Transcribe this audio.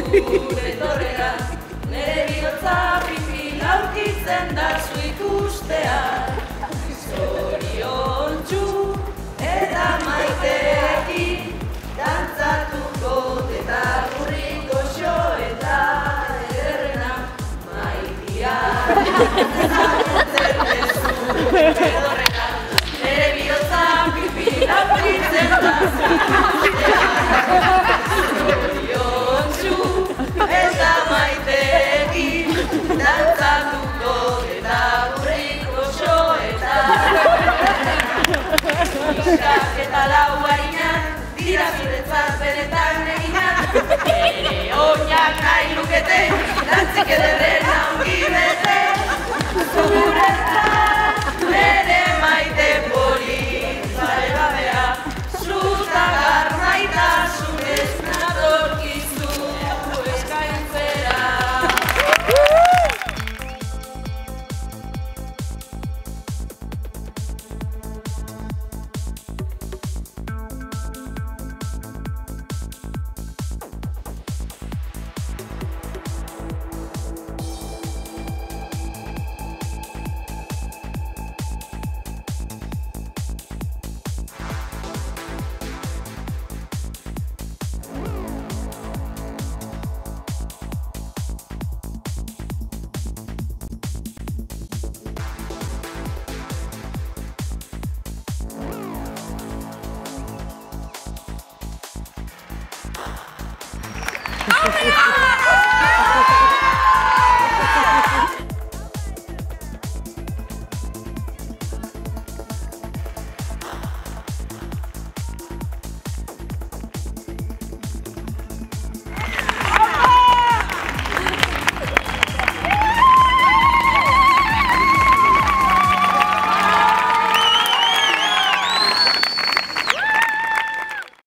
Zure torrera, nere bihotza pipil aurkitzen da zu ikustean. Zoriontsu eta maiteekin dantzatuko eta burriko xo eta ederrena maitia. Zagutzen dezu edorrena, nere bihotza pipil aurkitzen da zu ikustean. Zoriontsu eta maiteekin dantzatuko eta burriko xo eta Iskak eta lau harinak dira zuretzat benetan eginak. Ere oinak nahi lukete, dantzik ederren ongi bete. Zuretzat nere maite polit zaregabea, zutagar maitasunez natorkizu eskaintzera. Oh my God!